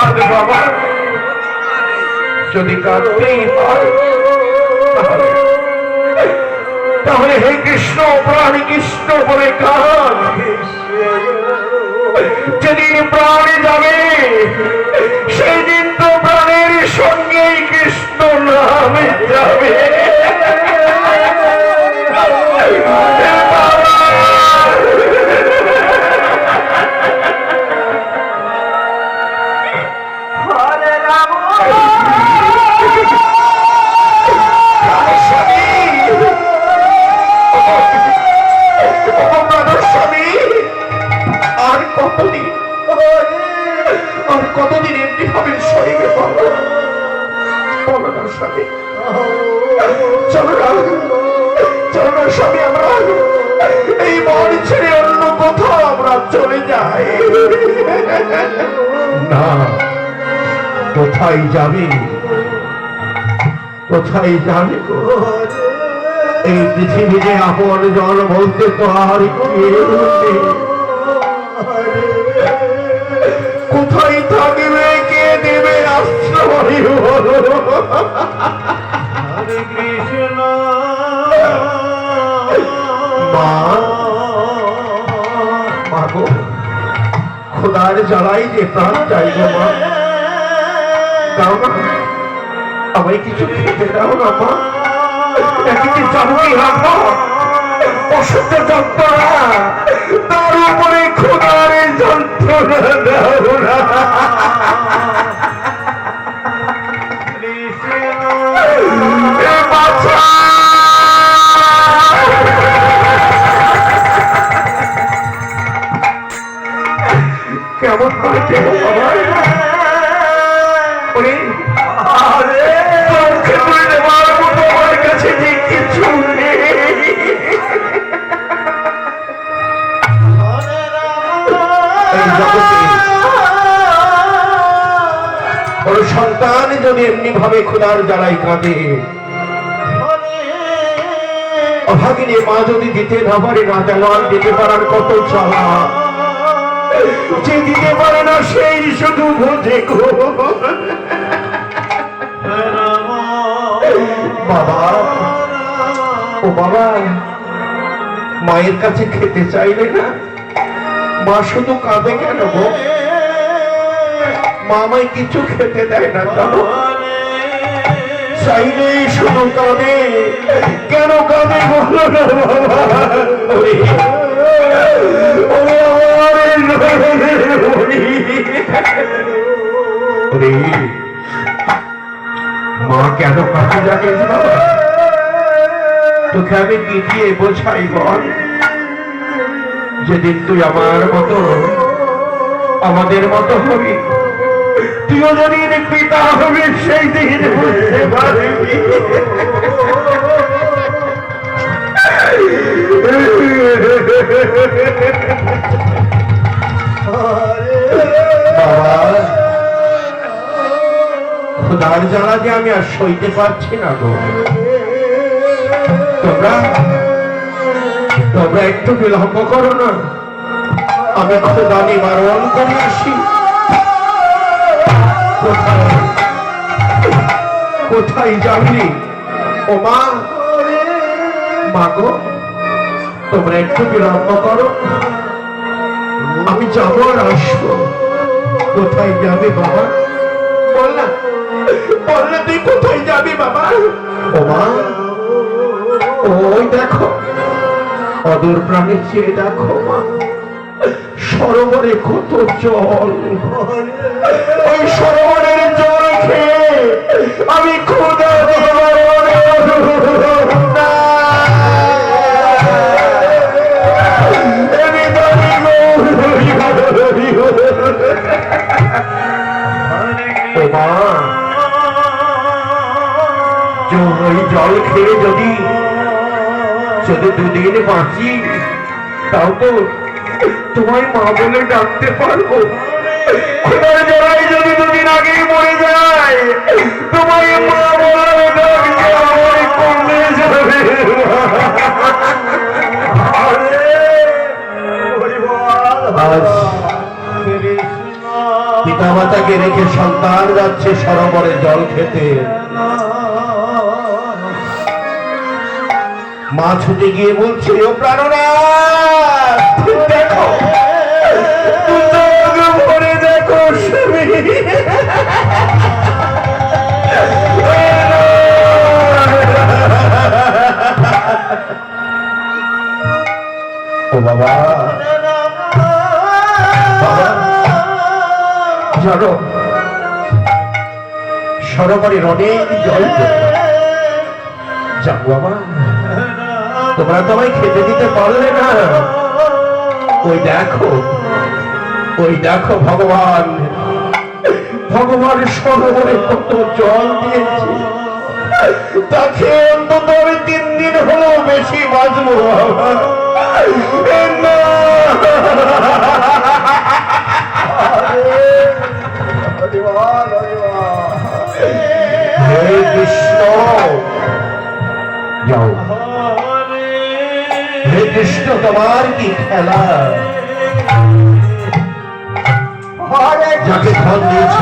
কাঁদ বাবা, যদি কাঁদতেই হয় তাহলে হে কৃষ্ণ প্রাণ কৃষ্ণ বলে কাঁদ। যেদিন প্রাণ যাবে সেই দিন তো প্রাণের সঙ্গেই কৃষ্ণ নামে যাবে। কতদিন এমনি ভাবে সইবে বলো না স্বামী? চলো না চলো না স্বামী, আমরা এই মন ছেড়ে অন্য কোথাও আমরা চলে যাই। না, কোথায় যাবি? কোথায় যাবে? এই পৃথিবীতে আপন জন বলতে তো আর কেউ নেই। কোথায় থাকবে, কে দেবে আশ্রয়? হরে কৃষ্ণ মা গো, খোদার জ্বালাই যে প্রাণ চাই গো মা, দাও না আমায় কিছু খেতে দাও না মা। একদিকে যাবই রাখবো অসহ্য যন্ত্রণা, তার উপরে খোদার যন্ত্রণা দাও না। কেমন করে দেব বাবা? আমার কাছে যে কিছু নেই। সন্তান যদি এমনি ভাবে খোদার জ্বালাই কাঁদে, অভাগিনী মা যদি দিতে না পারে, না জানান দিতে পারার কত চালা, যে দিতে পারে না সেই শুধু বোঝে গো। বাবা, ও বাবা, মায়ের কাছে খেতে চাইলে না, মা শুধু কাঁদে কেন গো? মা আমায় কিছু খেতে দেয় না কেন? চাইলে শুধু কাঁদে কেন? কাঁদে বলো না বাবা। মা কেন কাঁদে জানিস বাবা? তোকে আমি কি দিয়ে বোঝাই বল? যেদিন তুই আমার মতো, আমাদের মতো হবি, তুইও যেদিন পিতা হবি, সেই দিন বুঝতে পারবি। খোদার জ্বালা যে আমি আর সইতে পারছি না গো। তোমরা একটু বিলম্ব করো না, আমি খোদা নিবারণ করে আসি। কোথায় যাবি ও মা? মা গো, তোমরা একটু বিলম্ব করো, আমি যাবো আর আসবো। কোথায় যাবে বাবা? বল না, বল না, তুই কোথায় যাবি বাবা? ও মা, ওই দেখো, অদূর প্রাণে চেয়ে দেখো মা, সরোবরে কত জল। ওই সরোবরের জল খেয়ে আমি খোদা ওই জল খেয়ে যদি দুদিন বাঁচি, তাও তো তোমায় মা বলে ডাকতে পারবো। খোদার জড়াই যদি দুদিন আগেই মরে যায়, তোমায় মা বলে ডাকতে আমায় কমে যাবে। আজ পিতা মাতাকে রেখে সন্তান যাচ্ছে সরোবরে জল খেতে। মা ছুটে গিয়ে বলছে, ও প্রাণনাথ, দেখো ভরে দেখো স্বামী। ও বাবা, বাবা জানো সরোবরের অনেক জল যাও বাবা, তোমরা তোমায় খেতে দিতে পারলে না। ওই দেখো, ওই দেখো ভগবান, ভগবান সরোবরে কত জল দিয়েছে, তাকে অন্তত আমি 3 দিন হলো বেশি বাঁচবো বাবা। হে কৃষ্ণ, যাও। হে কৃষ্ণ, তোমার কি খেলা, যাকে ধন দিয়েছ